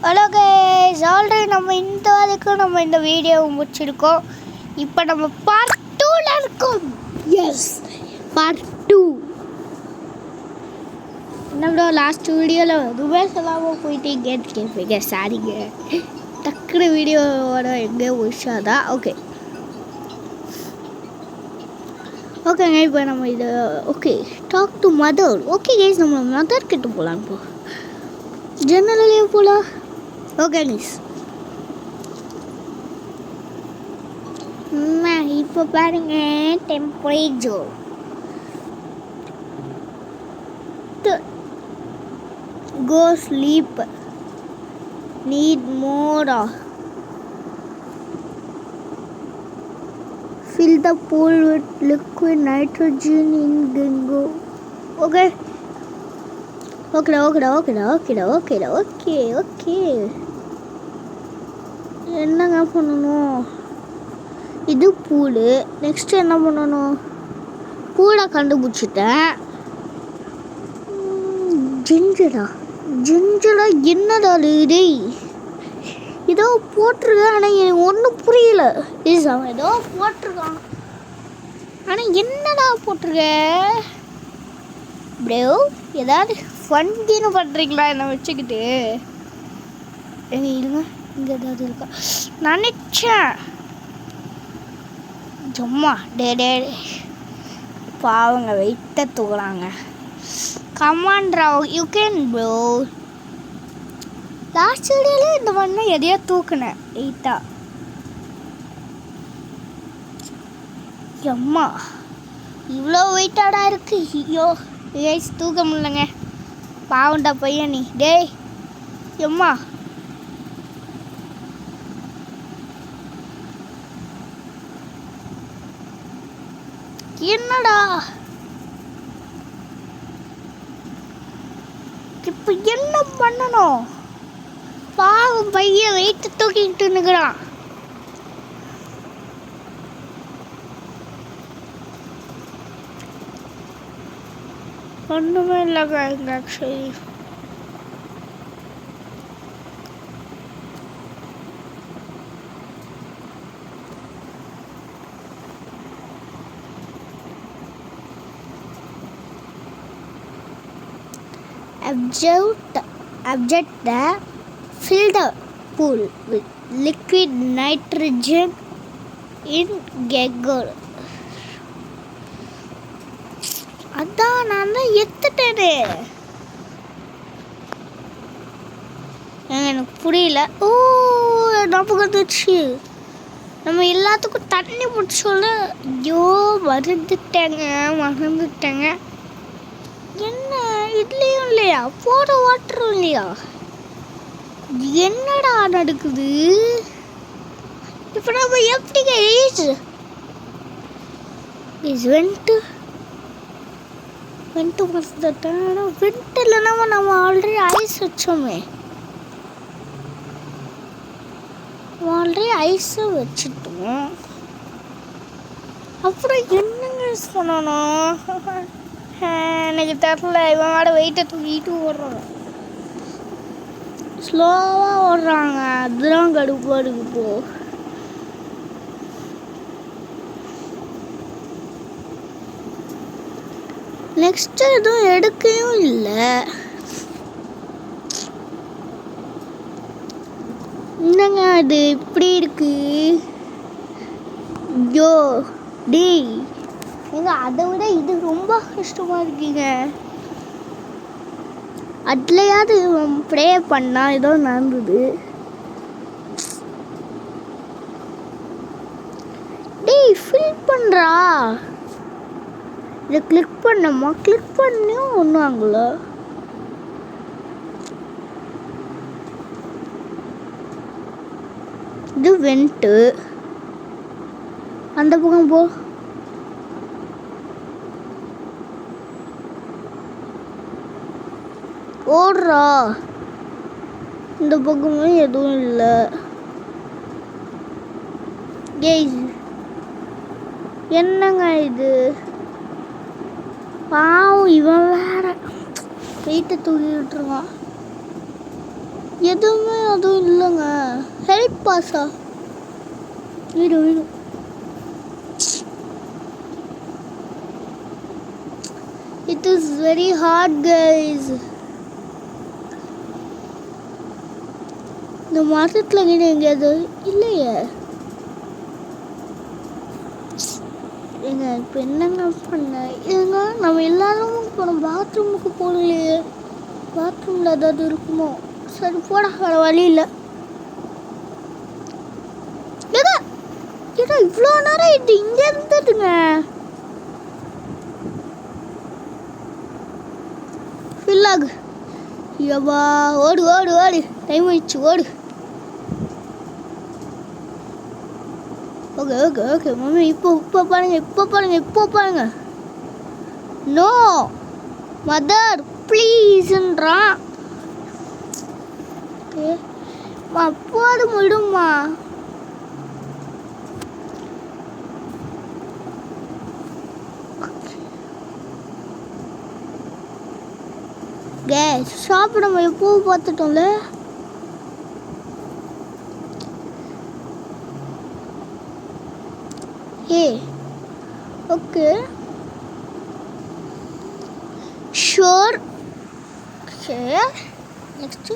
Hello guys, already நம்ம இந்த வரைக்கும் இந்த வீடியோவை முடிச்சிருக்கோம். இப்போ நம்ம பார்ட் 2ல இருக்கோம். Yes, part 2. நம்மளோட லாஸ்ட் வீடியோவில் எதுவுமே சொல்லாமல் போயிட்டீங்கன்னு கேட்பீங்க. சாரிங்க, டக்குனு வீடியோவோட எங்கே உஷாதான். ஓகேங்க. இப்போ நம்ம இதை talk to mother. Okay guys, நம்ம மதர் கிட்ட போகலாம். இப்போ ஜன்னலையே போகலாம். ஓகே கைஸ், இப்போ பாருங்க temperature. Go sleep. Need more. Fill the pool with liquid nitrogen in Gringo. Okay. என்னங்க பண்ணணும்? இது பூலு. நெக்ஸ்ட் என்ன பண்ணணும்? பூலை கண்டுபிடிச்சிட்டேன். ஜிஞ்சரா என்னடா இது? ஏதோ போட்டிருக்கேன், ஆனால் எனக்கு ஒன்றும் புரியல. அவன் ஏதோ போட்டிருக்கான், ஆனால் என்னடா போட்டிருக்க ப்ரோ? ஏதாவது ஃபன்கின்னு பண்ணுறீங்களா என்னை வச்சுக்கிட்டு? எங்க இருங்க, இங்கே ஏதாவது இருக்கா நினச்சேன். சும்மா டே பாவங்க வெயிட்ட தூக்குறாங்க. Come on Rao, you can bro. Last வீடியோவில் இந்த மாதிரி எதையோ தூக்குனேன் வெயிட்டா. எம்மா இவ்வளோ வெயிட்டாடா இருக்கு. ஐயோ கைஸ், தூக்க முடியலங்க. பாவண்டா பையன் நீ. டேய் எம்மா, என்னடா இப்போ என்ன பண்ணணும்? பாவம் பையன் வெயிட்டு தூக்கிட்டு நிற்கிறான். ஒன்றுமே இல்லைங்க actually. Object the fill the pool with liquid nitrogen in Gaggle. அதான் நான் தான் எடுத்துட்டேனே. எனக்கு புரியல. ஓ, ஞாபகம் வந்துச்சு. நம்ம எல்லாத்துக்கும் தண்ணி பிடிச்சி சொல்ல. ஐயோ மறந்துட்டேங்க. என்ன இதுலேயும் இல்லையா? போகிற வாட்டரும் இல்லையா? என்னடா நடக்குது இப்போ? நம்ம எப்படி வெண்ட்டு மறந்துட்டேன். வெண்ட் இல்லைன்னா நம்ம ஆல்ரெடி ஐஸ் வச்சோமே. வச்சுட்டோம். அப்புறம் என்னங்க பண்ணணும்? எனக்கு தெரில. இவனோட வெயிட்டை தூக்கிட்டு ஓடுறாங்க, ஸ்லோவாக ஓடுறாங்க. அதுதான் கடுப்பாக இருக்கு. இப்போ நெக்ஸ்ட்டு எதுவும் எடுக்கவும் இல்லை. என்னங்க அது இப்படி இருக்கு? ஐயோ டேய், ஏங்க அதை விட இது ரொம்ப கஷ்டமாக இருக்குங்க. அதுலையாவது ப்ரே பண்ணால் ஏதோ நடந்தது. டேய் ஃபில் பண்ணுறா. இதை கிளிக் பண்ணமா? கிளிக் பண்ணியும் ஒன்றும் ஆகல. இது வெண்ட்டு. அந்த பக்கம் போ. ஓடுறா. இந்த பக்கமே எதுவும் இல்லை. என்னங்க இது? பாவம் இவன் வேற வெயிட்டை தூக்கிட்டு இருக்கான். எதுவுமே அதுவும் இல்லைங்க. ஹெல்ப் பாஸா? வீடு வீடு. It is very hard guys. இந்த மரத்தில் கிட்ட எங்கேயாவது இல்லையே. ஏங்க இப்போ என்னங்க பண்ண? ஏங்க நம்ம எல்லாரும் போனோம், பாத்ரூமுக்கு போகலையே. பாத்ரூமில் ஏதாவது இருக்குமோ? சரி போட, வேறு வழி இல்லை. ஏங்க ஏடா இவ்வளோ நேரம் இது இங்கே இருந்ததுங்க. ஃபில் ஆகு. ஐயப்பா ஓடு ஓடு ஓடு, டைம் ஆயிடுச்சு, ஓடு. ஓகே ஓகே ஓகே மம்மி, இப்போ பாருங்க. நோ மதர் ப்ளீஸ்ன்றான். அப்போது விடுமா? ஷாப் நம்ம எப்போ பார்த்துட்டோம்ல. Okay sure. நெக்ஸ்ட்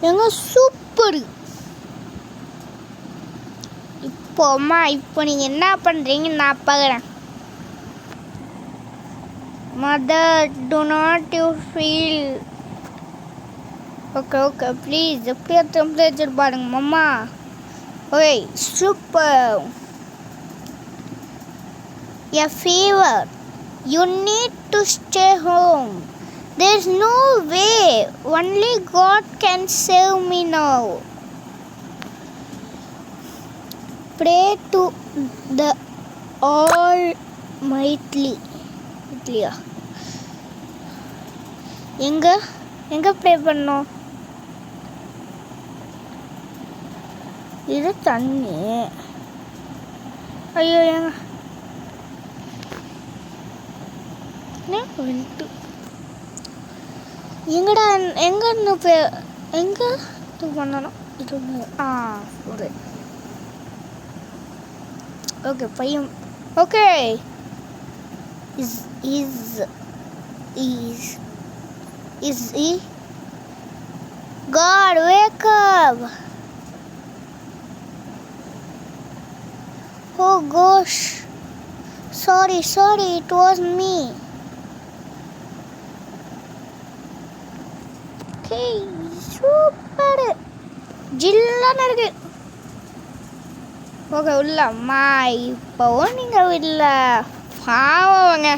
எங்க சூப்பர். இப்போ அம்மா, இப்போ நீங்க என்ன பண்றீங்கன்னு நான் பார்க்குறேன். Mother do not you feel. Okay okay please, எப்படியா டெம்பரேச்சர் பாருங்க மம்மா. ஓய் super. A fever, you need to stay home. There's no way. Only God can save me now. Pray to the Almighty. எங்க pray பண்ணோம்? இது தண்ணி. ஐயோ வந்துட்டு எங்கடா எங்கன்னு எங்க இது பண்ணணும்? இது ஒரு ஓகே பையன். Okay is he God wake up. Oh gosh, sorry it was me. Okay super ஜில்லான இருக்கு. ஓகே உள்ள அம்மா, இப்போவும் நீங்கள் இல்லை பாவங்க.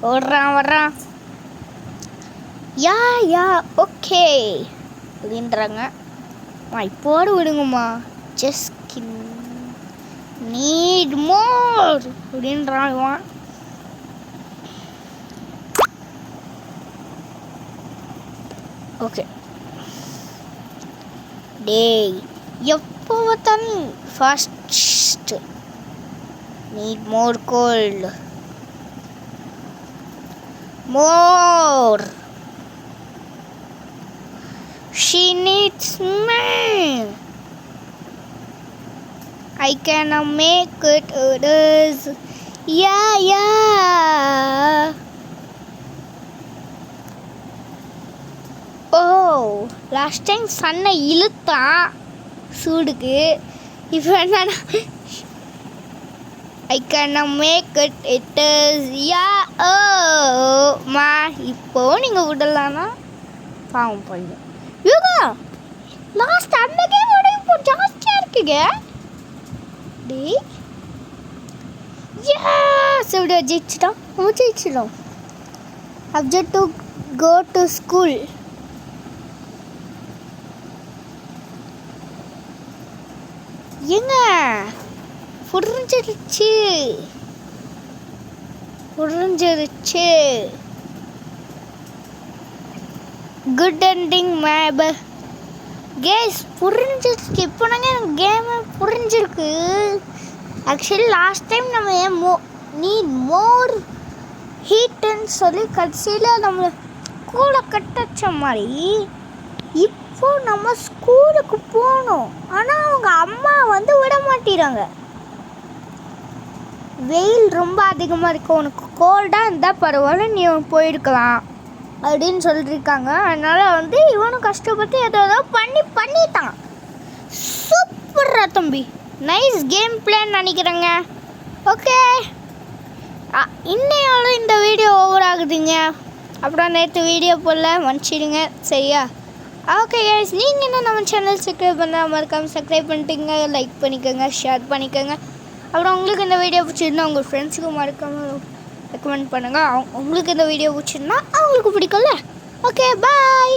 வர்றான். யா ஓகே அப்படின்றாங்க. இப்போடு விடுங்கம்மா. ஜஸ்ட் நீட் மோர் அப்படின்றான். ஓகே டேய், எப்போ பார்த்தாலும் first need more cold. More. She needs me. I cannot make it others. Yeah. Oh, last time சன்னை இழுத்தான் சூடுக்கு. இப்போ என்னன்னா I cannot make it others. Yeah. Oh மா, இப்போ நீங்கள் விடலான்னா பாவம் போயிடும். யோகா லாஸ்ட் அந்த கேமோட இப்போ ஜாஸ்தியாக இருக்குங்க. டேய் எஸ், எப்படியா ஜெயிச்சிட்டோம். நம்ம ஜெயிச்சிட்டோம். Object to go to school. ஏங்க புரிஞ்சிருச்சு. Good ending, கேஸ் புரிஞ்சிருக்கு. இப்போ நாங்கள் எனக்கு கேமை புரிஞ்சிருக்கு. ஆக்சுவலி லாஸ்ட் டைம் நம்ம நீட் மோர் ஹீட்டுன்னு சொல்லி கடைசியில் நம்மளை ஸ்கூலை கட்டச்ச மாதிரி இப்போ நம்ம ஸ்கூலுக்கு போகணும். ஆனால் அவங்க அம்மா வந்து விட மாட்டேறாங்க. வெயில் ரொம்ப அதிகமாக இருக்குது, உனக்கு கோல்டாக இருந்தால் பரவாயில்ல, நீ போயிருக்கலாம் அப்படின்னு சொல்லியிருக்காங்க. அதனால் வந்து இவனும் கஷ்டப்பட்டு ஏதோ பண்ணிட்டான். சூப்பரா தம்பி, நைஸ் கேம் பிளேன்னு நினைக்கிறேங்க. ஓகே, இன்னையோட இந்த வீடியோ ஓவர் ஆகுதுங்க. அப்புறம் நேற்று வீடியோ போடல, மன்னிச்சிடுங்க சரியா. ஓகே கைஸ், நீங்கள் என்ன நம்ம சேனல் சப்ஸ்கிரைப் பண்ணால் மறக்காமல் சப்ஸ்கிரைப் பண்ணிட்டுங்க, லைக் பண்ணிக்கோங்க, ஷேர் பண்ணிக்கோங்க. அப்புறம் உங்களுக்கு இந்த வீடியோ பிடிச்சிருந்தா உங்கள் ஃப்ரெண்ட்ஸுக்கு மறக்காமல் ரெக்கமெண்ட் பண்ணுங்கள். உங்களுக்கு இந்த வீடியோ பிடிச்சிருந்தா அவங்களுக்கு பிடிக்கும்ல. ஓகே பாய்.